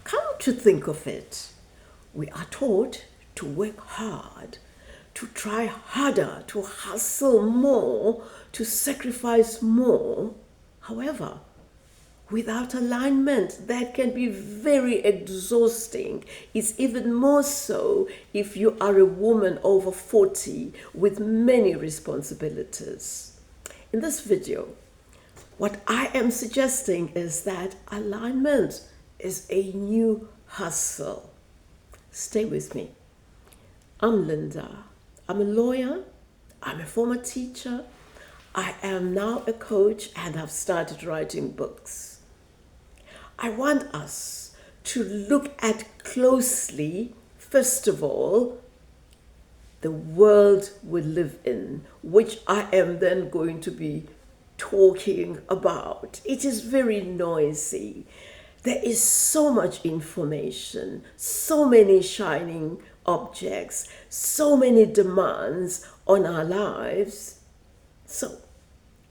Come to think of it, we are taught to work hard, to try harder, to hustle more, to sacrifice more. However, without alignment, that can be very exhausting. It's even more so if you are a woman over 40 with many responsibilities. In this video, what I am suggesting is that alignment is a new hustle. Stay with me. I'm Linda. I'm a lawyer. I'm a former teacher. I am now a coach and I've started writing books. I want us to look at closely, first of all, the world we live in, which I am then going to be talking about. It is very noisy. There is so much information, so many shining objects, so many demands on our lives. So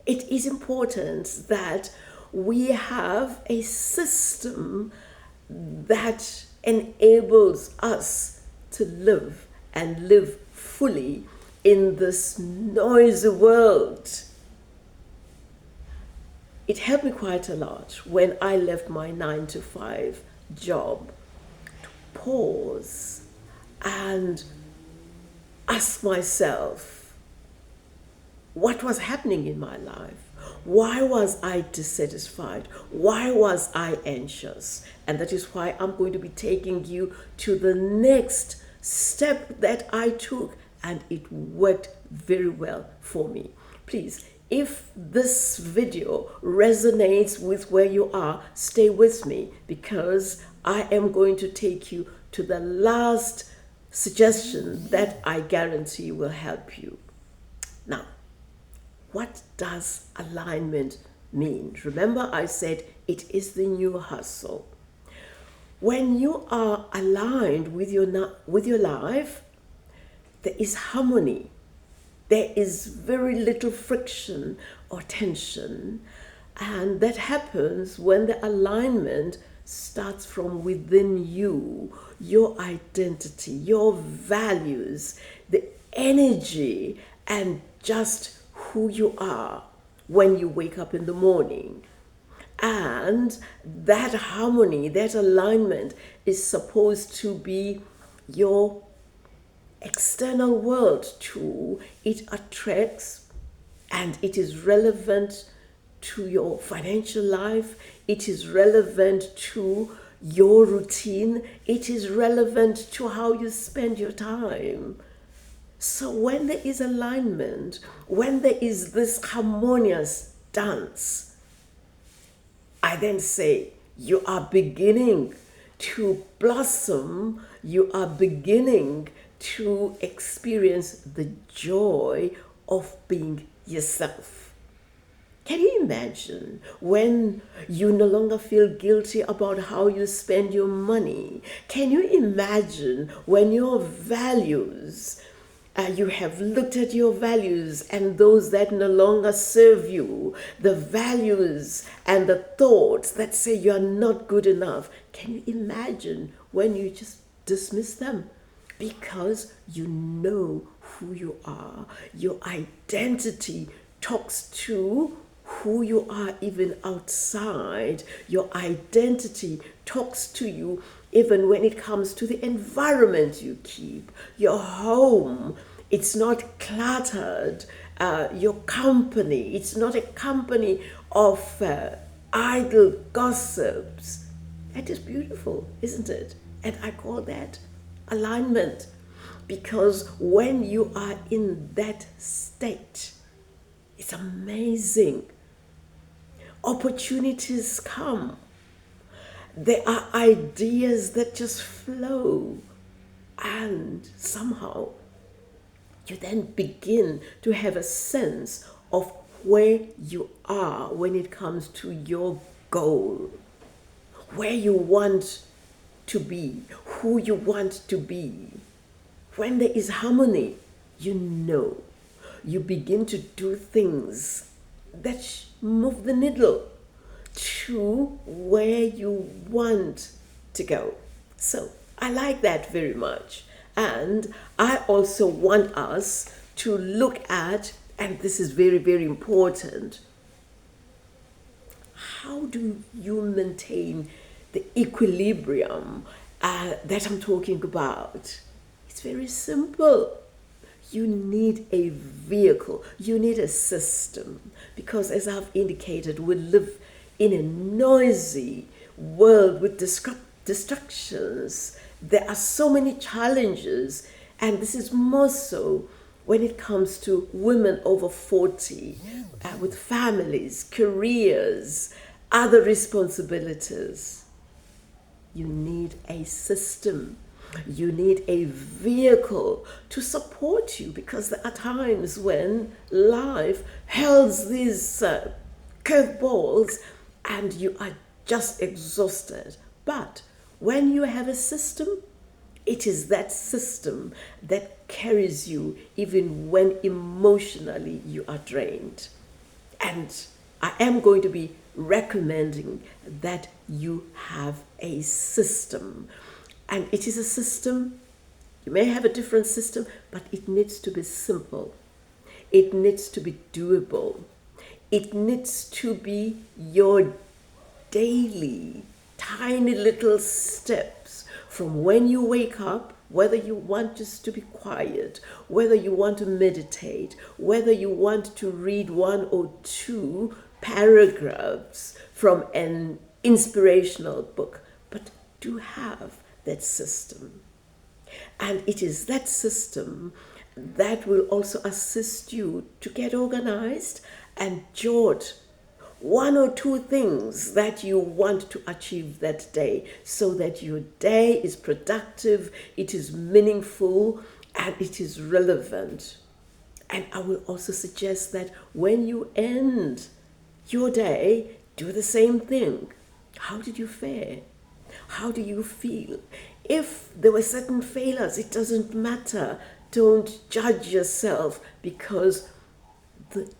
it is important that we have a system that enables us to live and live fully in this noisy world. It helped me quite a lot when I left my 9-to-5 job to pause and ask myself what was happening in my life. Why was I dissatisfied? Why was I anxious? And that is why I'm going to be taking you to the next step that I took, and it worked very well for me. Please, if this video resonates with where you are, stay with me, because I am going to take you to the last suggestion that I guarantee will help you. Now, what does alignment mean? Remember, I said it is the new hustle. When you are aligned with your life, there is harmony. There is very little friction or tension. And that happens when the alignment starts from within you, your identity, your values, the energy, and just who you are when you wake up in the morning. And that harmony, that alignment is supposed to be your external world too. It attracts and it is relevant to your financial life. It is relevant to your routine. It is relevant to how you spend your time. So when there is alignment, when there is this harmonious dance, I then say you are beginning to blossom, you are beginning to experience the joy of being yourself. Can you imagine when you no longer feel guilty about how you spend your money? Can you imagine when your values, you have looked at your values and those that no longer serve you, the values and the thoughts that say you are not good enough? Can you imagine when you just dismiss them? Because you know who you are. Your identity talks to who you are even outside. Your identity talks to you even when it comes to the environment you keep. Your home, it's not cluttered. Your company, it's not a company of idle gossips. That is beautiful, isn't it? And I call that alignment, because when you are in that state, it's amazing. Opportunities come. There are ideas that just flow, and somehow you then begin to have a sense of where you are when it comes to your goal, where you want to be, who you want to be. When there is harmony, you begin to do things that move the needle to where you want to go. So I like that very much. And I also want us to look at, and this is very, very important, how do you maintain the equilibrium that I'm talking about? It's very simple. You need a vehicle, you need a system, because as I've indicated, we live in a noisy world with distractions. There are so many challenges, and this is more so when it comes to women over 40, with families, careers, other responsibilities. You need a system. You need a vehicle to support you, because there are times when life hurls these curveballs and you are just exhausted. But when you have a system, it is that system that carries you even when emotionally you are drained. And I am going to be recommending that you have a system. And it is a system, you may have a different system, but it needs to be simple. It needs to be doable. It needs to be your daily, tiny little steps from when you wake up, whether you want just to be quiet, whether you want to meditate, whether you want to read 1 or 2 paragraphs from an inspirational book, but do have that system. And it is that system that will also assist you to get organized and jot 1 or 2 things that you want to achieve that day, so that your day is productive, it is meaningful, and it is relevant. And I will also suggest that when you end your day, do the same thing. How did you fare? How do you feel? If there were certain failures, it doesn't matter. Don't judge yourself, because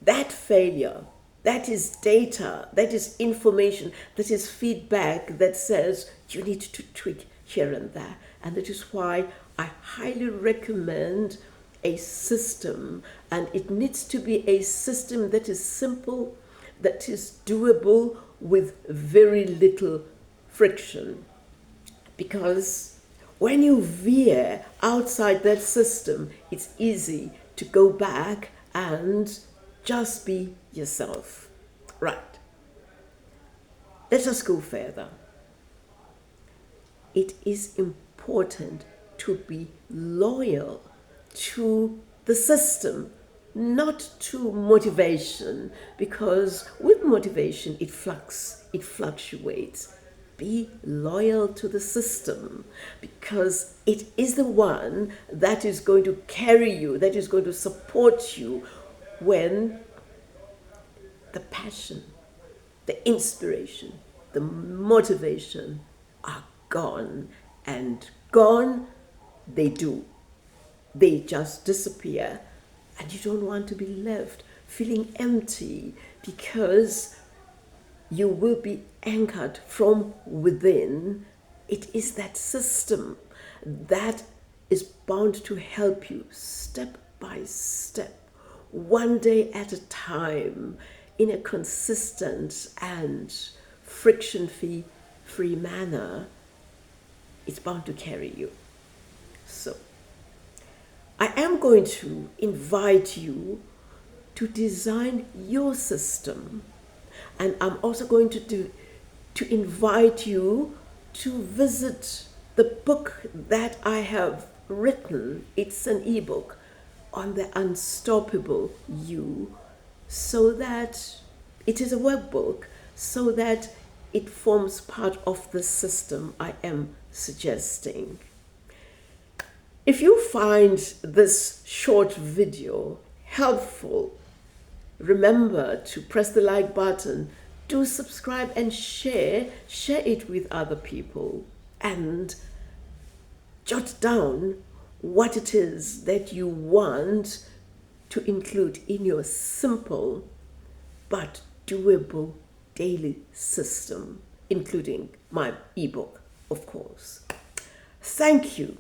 that failure, that is data, that is information, that is feedback that says you need to tweak here and there. And that is why I highly recommend a system. And it needs to be a system that is simple, that is doable with very little friction. Because when you veer outside that system, it's easy to go back and just be yourself. Right. Let us go further. It is important to be loyal to the system, not to motivation, because with motivation it fluctuates. Be loyal to the system, because it is the one that is going to carry you, that is going to support you when the passion, the inspiration, the motivation are gone. And gone they do. They just disappear. And you don't want to be left feeling empty, because you will be anchored from within. It is that system that is bound to help you step by step, one day at a time, in a consistent and friction-free manner. It's bound to carry you. So I am going to invite you to design your system. And I'm also going to invite you to visit the book that I have written. It's an ebook on the unstoppable you, so that it is a workbook, so that it forms part of the system I am suggesting. If you find this short video helpful, remember to press the like button, do subscribe and share it with other people, and jot down what it is that you want to include in your simple but doable daily system, including my ebook. of course. Thank you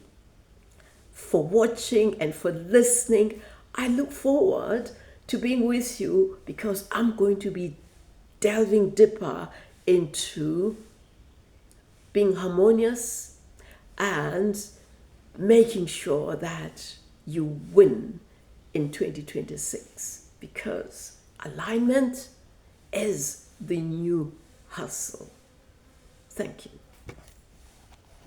for watching and for listening. I look forward to being with you because I'm going to be delving deeper into being harmonious and making sure that you win in 2026, because alignment is the new hustle. Thank you.